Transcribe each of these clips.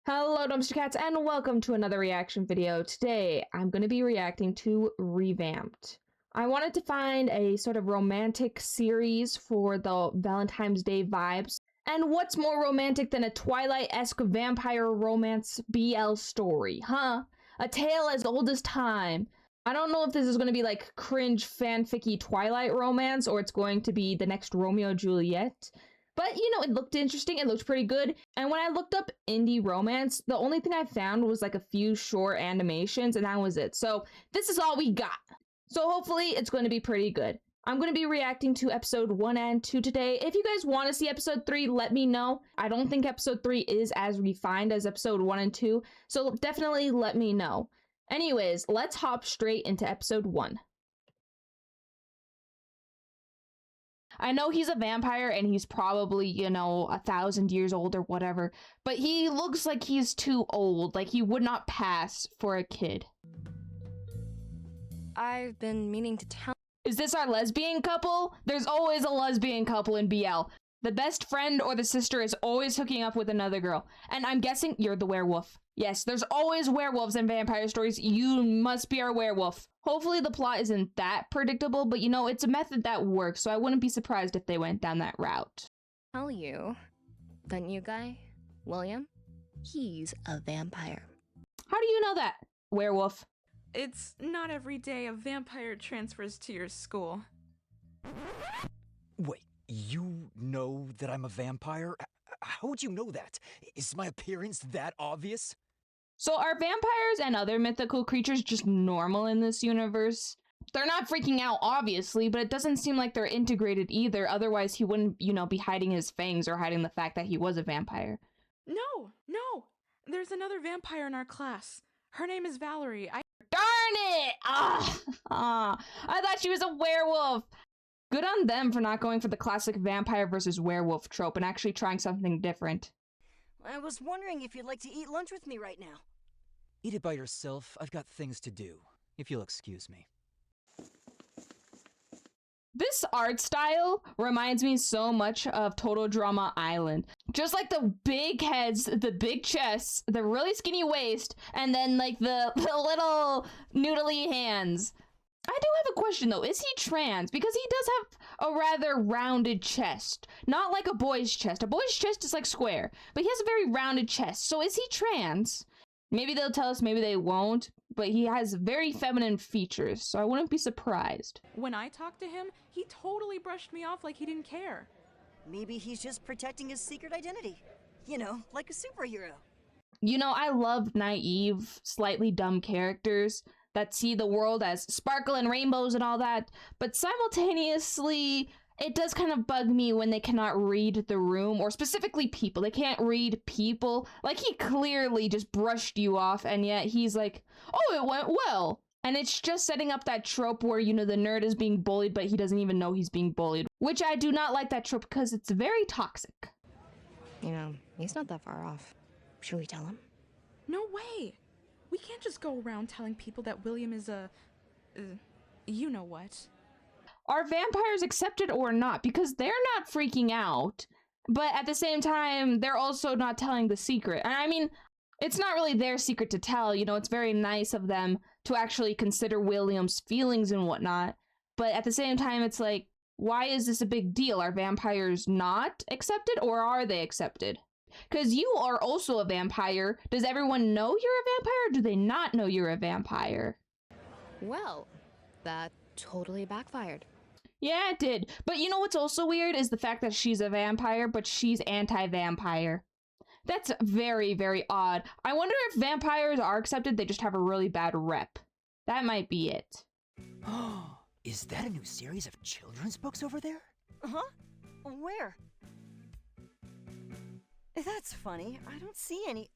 Hello dumpster cats and welcome to another reaction video. Today I'm going to be reacting to Revamped. I wanted to find a sort of romantic series for the Valentine's Day vibes. And what's more romantic than a Twilight-esque vampire romance BL story, huh? A tale as old as time. I don't know if this is going to be like cringe fanficky Twilight romance or it's going to be the next Romeo and Juliet. But, you know, it looked interesting, it looked pretty good, and when I looked up indie romance, the only thing I found was like a few short animations, and that was it. So, this is all we got. So hopefully, it's going to be pretty good. I'm going to be reacting to episode 1 and 2 today. If you guys want to see episode 3, let me know. I don't think episode 3 is as refined as episode 1 and 2, so definitely let me know. Anyways, let's hop straight into episode 1. I know he's a vampire and he's probably, you know, 1,000 years old or whatever, but he looks like he's too old, like he would not pass for a kid. I've been meaning to tell. Is this our lesbian couple? There's always a lesbian couple in BL. The best friend or the sister is always hooking up with another girl. And I'm guessing you're the werewolf. Yes, there's always werewolves in vampire stories. You must be our werewolf. Hopefully the plot isn't that predictable, but you know, it's a method that works, so I wouldn't be surprised if they went down that route. Tell you, the new guy, William, he's a vampire. How do you know that, werewolf? It's not every day a vampire transfers to your school. Wait, you know that I'm a vampire? How would you know that? Is my appearance that obvious? So are vampires and other mythical creatures just normal in this universe? They're not freaking out, obviously, but it doesn't seem like they're integrated either. Otherwise, he wouldn't, you know, be hiding his fangs or hiding the fact that he was a vampire. No! There's another vampire in our class. Her name is Valerie. Darn it! I thought she was a werewolf! Good on them for not going for the classic vampire versus werewolf trope and actually trying something different. I was wondering if you'd like to eat lunch with me right now. Eat it by yourself. I've got things to do, if you'll excuse me. This art style reminds me so much of Total Drama Island. Just like the big heads, the big chests, the really skinny waist, and then like the little noodly hands. I do have a question though, is he trans? Because he does have a rather rounded chest. Not like a boy's chest. A boy's chest is like square, but he has a very rounded chest. So is he trans? Maybe they'll tell us, maybe they won't, but he has very feminine features, so I wouldn't be surprised. When I talked to him, he totally brushed me off like he didn't care. Maybe he's just protecting his secret identity. You know, like a superhero. You know, I love naive, slightly dumb characters that see the world as sparkle and rainbows and all that, but simultaneously, it does kind of bug me when they cannot read the room, or specifically people. They can't read people. Like, he clearly just brushed you off, and yet he's like, oh, it went well. And it's just setting up that trope where, you know, the nerd is being bullied, but he doesn't even know he's being bullied. Which I do not like that trope because it's very toxic. You know, he's not that far off. Should we tell him? No way! We can't just go around telling people that William is a... you know what. Are vampires accepted or not? Because they're not freaking out, but at the same time, they're also not telling the secret. And I mean, it's not really their secret to tell, you know, it's very nice of them to actually consider William's feelings and whatnot. But at the same time, it's like, why is this a big deal? Are vampires not accepted or are they accepted? Because you are also a vampire. Does everyone know you're a vampire or do they not know you're a vampire? Well, that totally backfired. Yeah, it did. But you know what's also weird is the fact that she's a vampire, but she's anti-vampire. That's very, very odd. I wonder if vampires are accepted, they just have a really bad rep. That might be it. Is that a new series of children's books over there? Huh? Where? That's funny. I don't see any.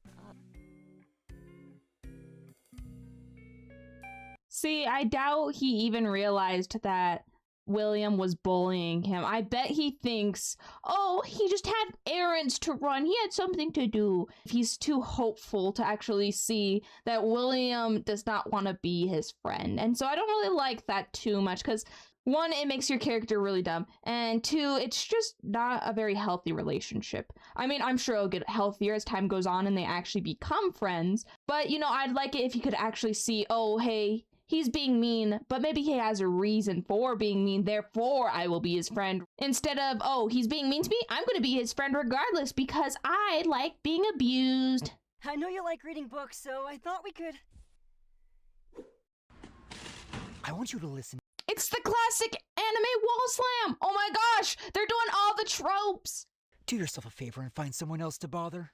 See, I doubt he even realized that William was bullying him. I bet he thinks, oh, he just had errands to run. He had something to do. He's too hopeful to actually see that William does not want to be his friend. And so I don't really like that too much because One, it makes your character really dumb, and two, it's just not a very healthy relationship. I mean, I'm sure it'll get healthier as time goes on and they actually become friends, but you know, I'd like it if you could actually see, oh, hey, he's being mean, but maybe he has a reason for being mean, therefore I will be his friend. Instead of, oh, he's being mean to me, I'm gonna be his friend regardless because I like being abused. I know you like reading books, so I thought we could. I want you to listen. It's the classic anime wall slam! Oh my gosh, they're doing all the tropes! Do yourself a favor and find someone else to bother.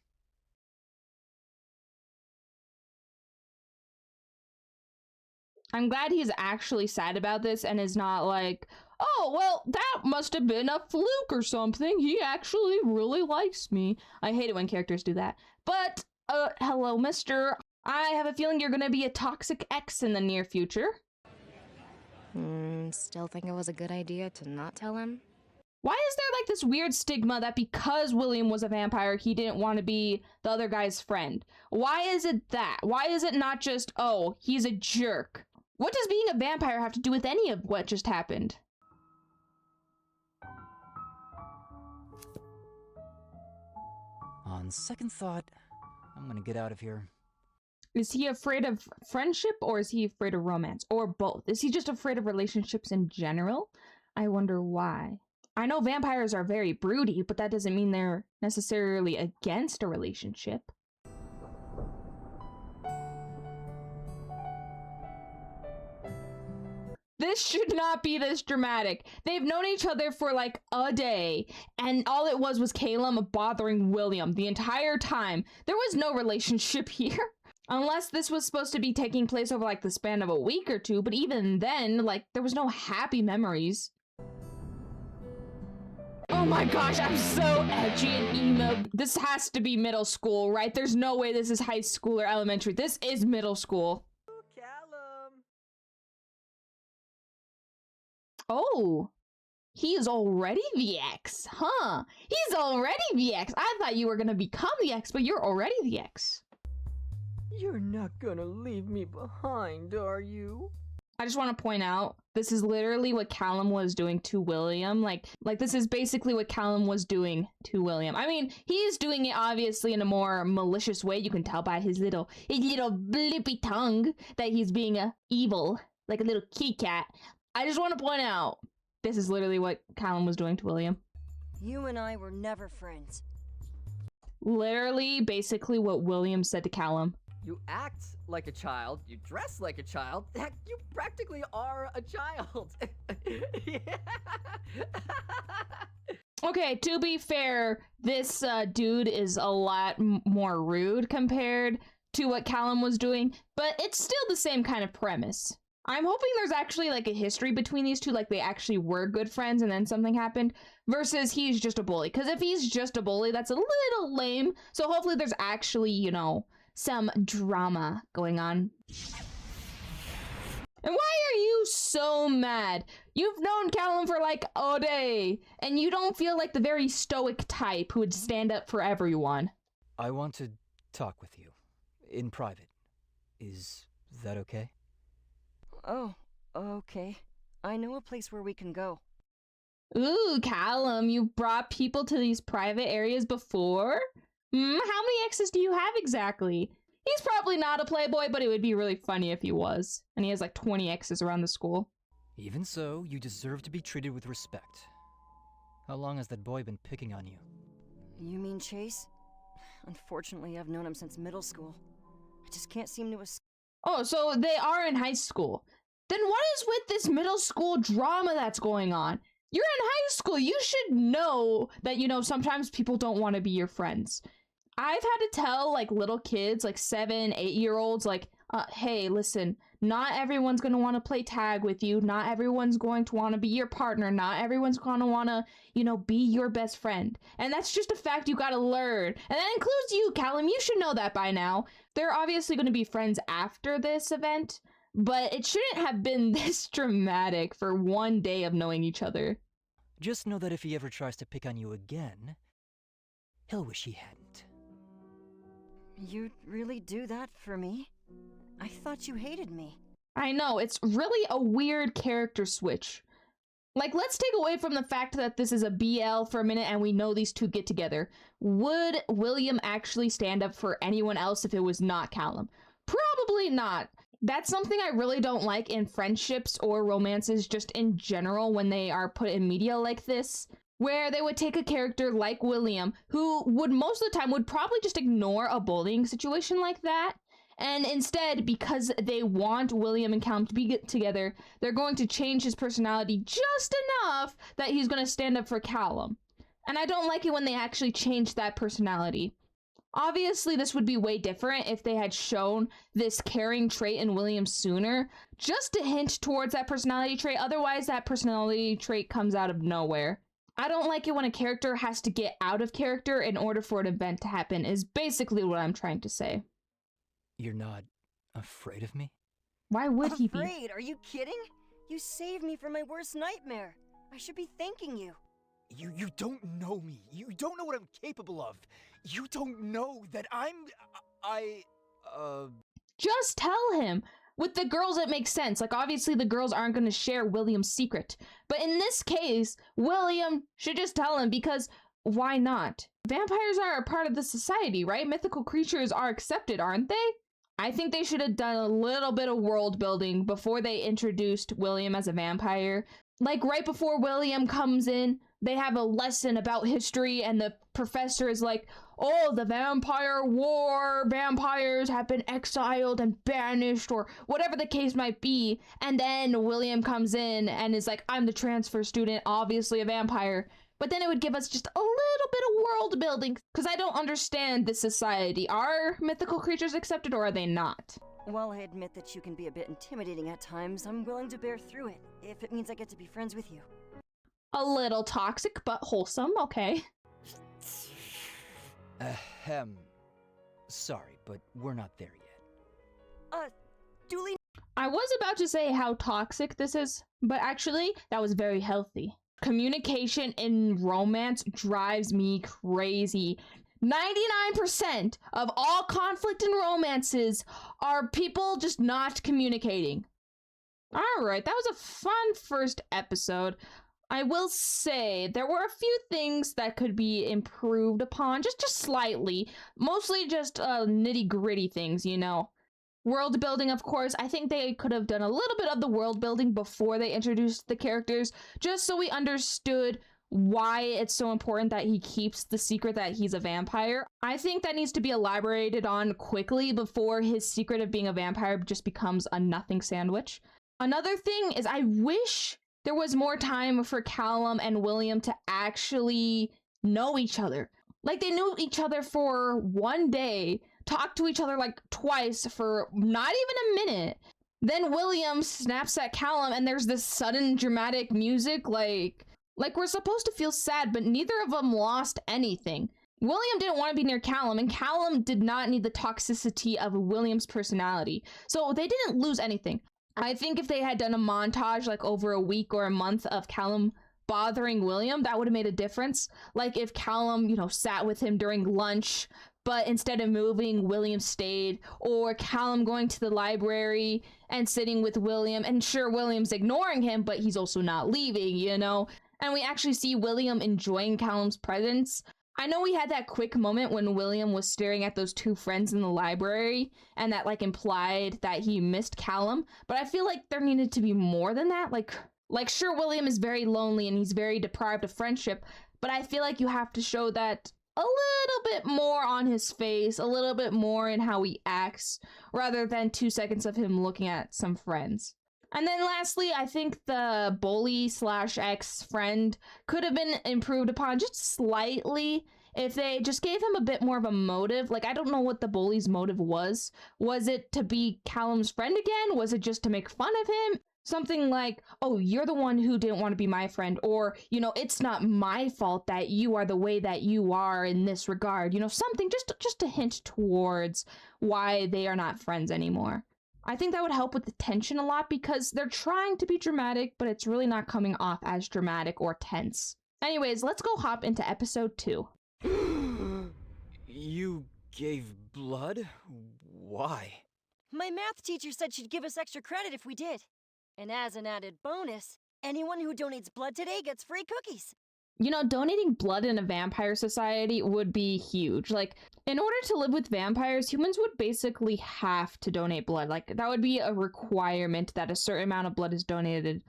I'm glad he's actually sad about this and is not like, oh, well, that must have been a fluke or something. He actually really likes me. I hate it when characters do that. But, hello, mister. I have a feeling you're gonna be a toxic ex in the near future. Still think it was a good idea to not tell him? Why is there like this weird stigma that because William was a vampire, he didn't want to be the other guy's friend? Why is it that? Why is it not just, oh, he's a jerk? What does being a vampire have to do with any of what just happened? On second thought, I'm gonna get out of here. Is he afraid of friendship or is he afraid of romance? Or both? Is he just afraid of relationships in general? I wonder why. I know vampires are very broody, but that doesn't mean they're necessarily against a relationship. This should not be this dramatic. They've known each other for like a day, and all it was Caleb bothering William the entire time. There was no relationship here. Unless this was supposed to be taking place over like the span of a week or two, but even then, like, there was no happy memories. Oh my gosh, I'm so edgy and emo. This has to be middle school, right? There's no way this is high school or elementary. This is middle school. Callum. Oh, he is already the ex, huh? He's already the ex. I thought you were gonna become the ex, but you're already the ex. You're not gonna leave me behind, are you? I just want to point out, this is literally what Callum was doing to William. Like this is basically what Callum was doing to William. I mean, he's doing it obviously in a more malicious way. You can tell by his little blippy tongue that he's being evil, like a little kitty cat. I just want to point out, this is literally what Callum was doing to William. You and I were never friends. Literally, basically what William said to Callum. You act like a child, you dress like a child, heck, you practically are a child. Okay, to be fair, this dude is a lot more rude compared to what Callum was doing, but it's still the same kind of premise. I'm hoping there's actually like a history between these two, like they actually were good friends and then something happened, versus he's just a bully. Because if he's just a bully, that's a little lame. So hopefully there's actually, you know, some drama going on. And why are you so mad? You've known Callum for like a day, and you don't feel like the very stoic type who would stand up for everyone. I want to talk with you. In private. Is that okay? Oh, okay. I know a place where we can go. Ooh, Callum, you brought people to these private areas before? How many exes do you have exactly? He's probably not a playboy, but it would be really funny if he was. And he has like 20 exes around the school. Even so, you deserve to be treated with respect. How long has that boy been picking on you? You mean Chase? Unfortunately, I've known him since middle school. I just can't seem to Oh, so they are in high school. Then what is with this middle school drama that's going on? You're in high school. You should know that, you know, sometimes people don't want to be your friends. I've had to tell like little kids, like 7, 8-year-olds, like, hey, listen, not everyone's going to want to play tag with you. Not everyone's going to want to be your partner. Not everyone's going to want to, you know, be your best friend. And that's just a fact you got to learn. And that includes you, Callum. You should know that by now. They're obviously going to be friends after this event, but it shouldn't have been this dramatic for one day of knowing each other. Just know that if he ever tries to pick on you again, he'll wish he hadn't. You'd really do that for me? I thought you hated me. I know, it's really a weird character switch. Like, let's take away from the fact that this is a BL for a minute and we know these two get together. Would William actually stand up for anyone else if it was not Callum? Probably not. That's something I really don't like in friendships or romances just in general when they are put in media like this, where they would take a character like William, who would most of the time would probably just ignore a bullying situation like that, and instead, because they want William and Callum to be together, they're going to change his personality just enough that he's going to stand up for Callum. And I don't like it when they actually change that personality. Obviously, this would be way different if they had shown this caring trait in William sooner, just to hint towards that personality trait. Otherwise, that personality trait comes out of nowhere. I don't like it when a character has to get out of character in order for an event to happen, is basically what I'm trying to say. You're not afraid of me? Why would he be? Afraid? Are you kidding? You saved me from my worst nightmare. I should be thanking you. You don't know me. You don't know what I'm capable of. You don't know that Just tell him. With the girls, it makes sense. Like, obviously, the girls aren't going to share William's secret. But in this case, William should just tell him, because why not? Vampires are a part of the society, right? Mythical creatures are accepted, aren't they? I think they should have done a little bit of world building before they introduced William as a vampire. Like, right before William comes in, they have a lesson about history, and the professor is like, oh, the vampire war, vampires have been exiled and banished, or whatever the case might be. And then William comes in and is like, I'm the transfer student, obviously a vampire. But then it would give us just a little bit of world building, because I don't understand this society. Are mythical creatures accepted, or are they not? While I admit that you can be a bit intimidating at times, I'm willing to bear through it, if it means I get to be friends with you. A little toxic, but wholesome, okay. Ahem. Sorry, but we're not there yet. Duly. I was about to say how toxic this is, but actually, that was very healthy. Communication in romance drives me crazy. 99% of all conflict in romances are people just not communicating. Alright, that was a fun first episode. I will say there were a few things that could be improved upon, just slightly. Mostly just nitty-gritty things, you know. World building, of course. I think they could have done a little bit of the world building before they introduced the characters, just so we understood why it's so important that he keeps the secret that he's a vampire. I think that needs to be elaborated on quickly before his secret of being a vampire just becomes a nothing sandwich. Another thing is, I wish there was more time for Callum and William to actually know each other. Like, they knew each other for one day, talked to each other like twice for not even a minute. Then William snaps at Callum and there's this sudden dramatic music, like we're supposed to feel sad, but neither of them lost anything. William didn't want to be near Callum, and Callum did not need the toxicity of William's personality. So they didn't lose anything. I think if they had done a montage like over a week or a month of Callum bothering William, that would have made a difference. Like if Callum, sat with him during lunch, but instead of moving, William stayed, or Callum going to the library and sitting with William, and sure, William's ignoring him, but he's also not leaving, and we actually see William enjoying Callum's presence. I know we had that quick moment when William was staring at those two friends in the library, and that implied that he missed Callum, but I feel like there needed to be more than that. Like sure, William is very lonely and he's very deprived of friendship, but I feel like you have to show that a little bit more on his face, a little bit more in how he acts, rather than 2 seconds of him looking at some friends. And then lastly, I think the bully/ex-friend could have been improved upon just slightly if they just gave him a bit more of a motive. Like, I don't know what the bully's motive was. Was it to be Callum's friend again? Was it just to make fun of him? Something like, oh, you're the one who didn't want to be my friend, or, it's not my fault that you are the way that you are in this regard. Something just to hint towards why they are not friends anymore. I think that would help with the tension a lot, because they're trying to be dramatic, but it's really not coming off as dramatic or tense. Anyways, let's go hop into episode 2. You gave blood? Why? My math teacher said she'd give us extra credit if we did. And as an added bonus, Anyone who donates blood today gets free cookies. You know, donating blood in a vampire society would be huge. Like, in order to live with vampires, humans would basically have to donate blood. Like, that would be a requirement that a certain amount of blood is donated.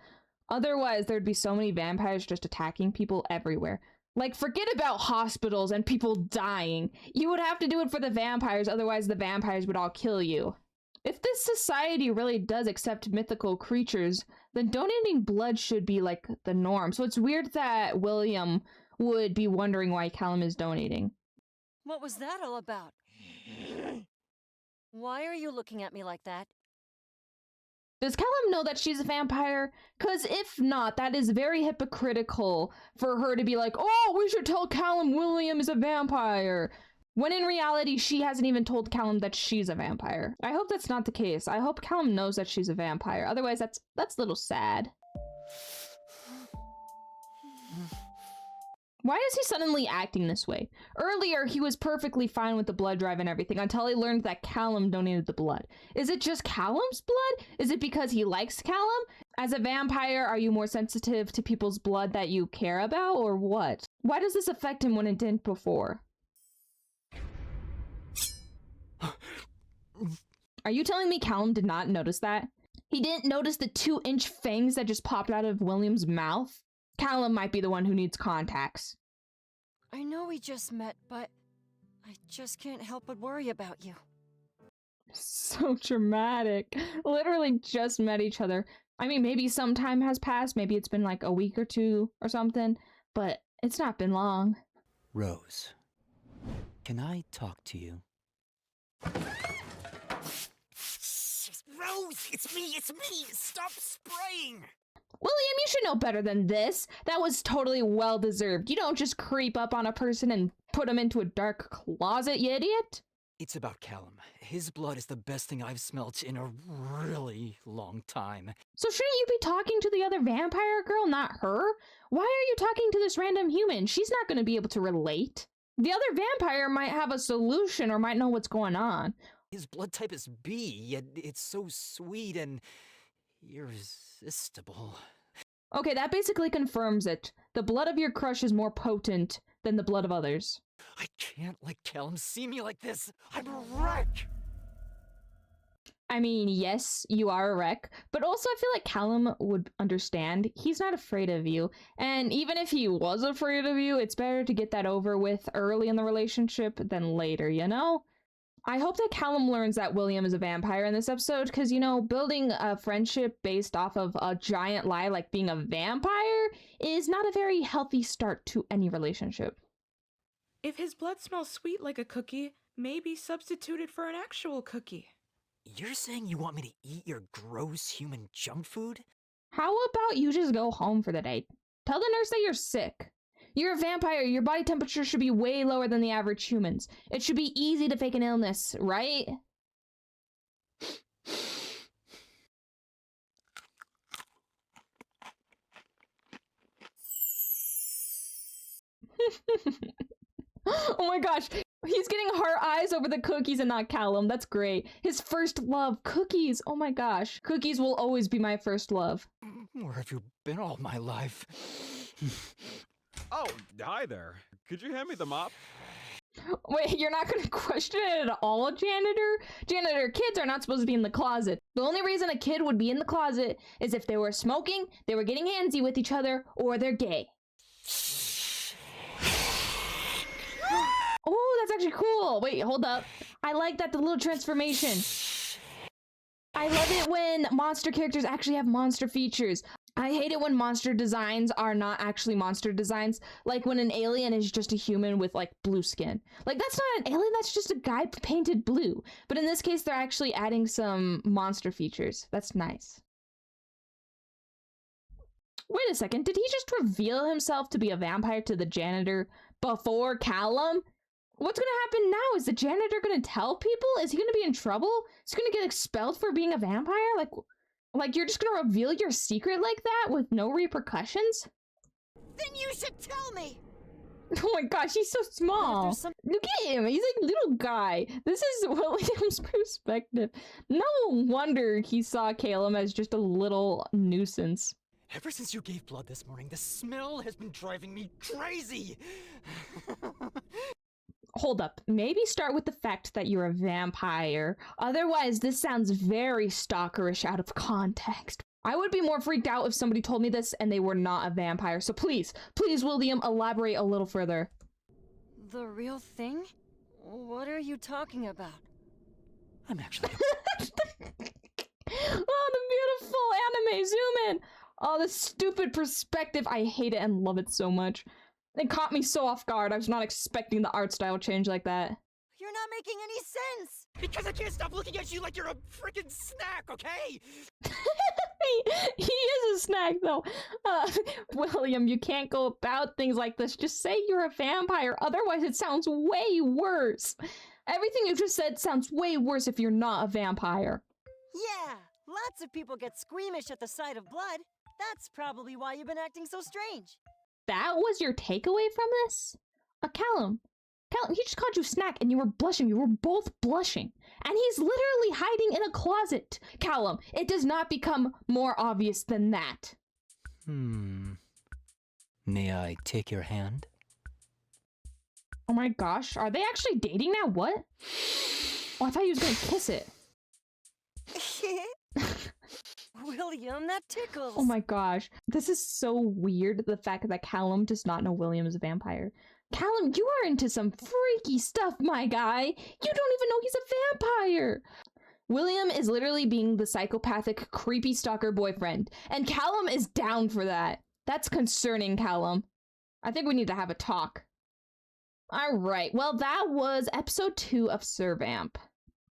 Otherwise, there'd be so many vampires just attacking people everywhere. Like, forget about hospitals and people dying. You would have to do it for the vampires, otherwise the vampires would all kill you. If this society really does accept mythical creatures, then donating blood should be like the norm. So it's weird that William would be wondering why Callum is donating. What was that all about? Why are you looking at me like that? Does Callum know that she's a vampire? Because if not, that is very hypocritical for her to be like, oh, we should tell Callum William is a vampire. When in reality, she hasn't even told Callum that she's a vampire. I hope that's not the case. I hope Callum knows that she's a vampire. Otherwise, that's a little sad. Why is he suddenly acting this way? Earlier, he was perfectly fine with the blood drive and everything until he learned that Callum donated the blood. Is it just Callum's blood? Is it because he likes Callum? As a vampire, are you more sensitive to people's blood that you care about, or what? Why does this affect him when it didn't before? Are you telling me Callum did not notice that? He didn't notice the 2-inch fangs that just popped out of William's mouth? Callum might be the one who needs contacts. I know we just met, but I just can't help but worry about you. So dramatic. Literally just met each other. I mean, maybe some time has passed. Maybe it's been like a week or two or something, but it's not been long. Rose, can I talk to you? Rose, it's me! Stop spraying! William, you should know better than this. That was totally well-deserved. You don't just creep up on a person and put him into a dark closet, you idiot. It's about Callum. His blood is the best thing I've smelt in a really long time. So shouldn't you be talking to the other vampire girl, not her? Why are you talking to this random human? She's not going to be able to relate. The other vampire might have a solution or might know what's going on. His blood type is B, yet it's so sweet and irresistible. Okay, that basically confirms it. The blood of your crush is more potent than the blood of others. I can't let Callum see me like this. I'm a wreck! I mean, yes, you are a wreck, but also I feel like Callum would understand. He's not afraid of you, and even if he was afraid of you, it's better to get that over with early in the relationship than later, you know? I hope that Callum learns that William is a vampire in this episode, because, you know, building a friendship based off of a giant lie like being a vampire is not a very healthy start to any relationship. If his blood smells sweet like a cookie, maybe substitute it for an actual cookie. You're saying you want me to eat your gross human junk food? How about you just go home for the day? Tell the nurse that you're sick. You're a vampire. Your body temperature should be way lower than the average humans. It should be easy to fake an illness, right? Oh my gosh. He's getting heart eyes over the cookies and not Callum. That's great. His first love, cookies. Oh my gosh. Cookies will always be my first love. Where have you been all my life? Oh, hi there. Could you hand me the mop? Wait, you're not gonna question it at all, janitor? Janitor, kids are not supposed to be in the closet. The only reason a kid would be in the closet is if they were smoking, they were getting handsy with each other, or they're gay. Oh, that's actually cool. Wait, hold up. I like that, the little transformation. I love it when monster characters actually have monster features. I hate it when monster designs are not actually monster designs. Like when an alien is just a human with like blue skin. Like that's not an alien, that's just a guy painted blue. But in this case, they're actually adding some monster features. That's nice. Wait a second, did he just reveal himself to be a vampire to the janitor before Callum? What's gonna happen now? Is the janitor gonna tell people? Is he gonna be in trouble? Is he gonna get expelled for being a vampire? Like you're just gonna reveal your secret like that with no repercussions? Then you should tell me! Oh my gosh, he's so small. Look at him, he's like a little guy. This is William's perspective. No wonder he saw Caleb as just a little nuisance. Ever since you gave blood this morning, the smell has been driving me crazy! Hold up. Maybe start with the fact that you're a vampire. Otherwise, this sounds very stalkerish out of context. I would be more freaked out if somebody told me this and they were not a vampire. So please, please, William, elaborate a little further. The real thing? What are you talking about? I'm actually... Oh, the beautiful anime zoom in. Oh, the stupid perspective. I hate it and love it so much. It caught me so off guard. I was not expecting the art style change like that. You're not making any sense! Because I can't stop looking at you like you're a freaking snack, okay? He is a snack, though. William, you can't go about things like this. Just say you're a vampire. Otherwise, it sounds way worse. Everything you just said sounds way worse if you're not a vampire. Yeah, lots of people get squeamish at the sight of blood. That's probably why you've been acting so strange. That was your takeaway from this? Callum, he just called you snack and you were blushing. You were both blushing. And he's literally hiding in a closet. Callum, it does not become more obvious than that. May I take your hand? Oh my gosh, are they actually dating now? What? Oh, I thought he was gonna kiss it. William, that tickles. Oh my gosh. This is so weird, the fact that Callum does not know William is a vampire. Callum, you are into some freaky stuff, my guy. You don't even know he's a vampire. William is literally being the psychopathic, creepy stalker boyfriend, and Callum is down for that. That's concerning, Callum. I think we need to have a talk. Alright, well that was episode 2 of Revamp.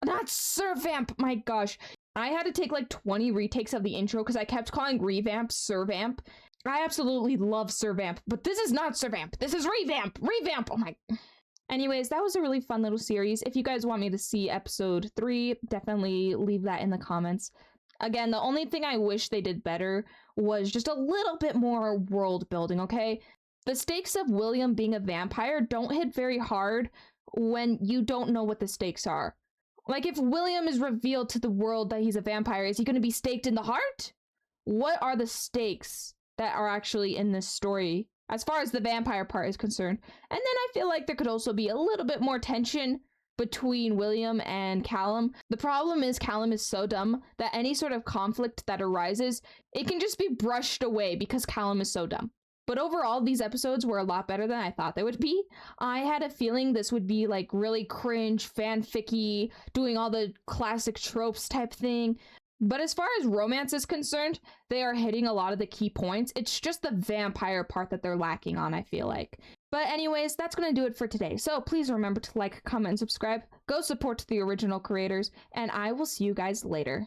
Not Revamp, my gosh. I had to take like 20 retakes of the intro because I kept calling Revamp Revamp. I absolutely love Revamp, but this is not Revamp. This is Revamp. Revamp. Oh my. Anyways, that was a really fun little series. If you guys want me to see episode 3, definitely leave that in the comments. Again, the only thing I wish they did better was just a little bit more world building, okay? The stakes of William being a vampire don't hit very hard when you don't know what the stakes are. Like, if William is revealed to the world that he's a vampire, is he going to be staked in the heart? What are the stakes that are actually in this story, as far as the vampire part is concerned? And then I feel like there could also be a little bit more tension between William and Callum. The problem is Callum is so dumb that any sort of conflict that arises, it can just be brushed away because Callum is so dumb. But overall, these episodes were a lot better than I thought they would be. I had a feeling this would be like really cringe, fanficky, doing all the classic tropes type thing. But as far as romance is concerned, they are hitting a lot of the key points. It's just the vampire part that they're lacking on, I feel like. But anyways, that's going to do it for today. So please remember to like, comment, and subscribe. Go support the original creators, and I will see you guys later.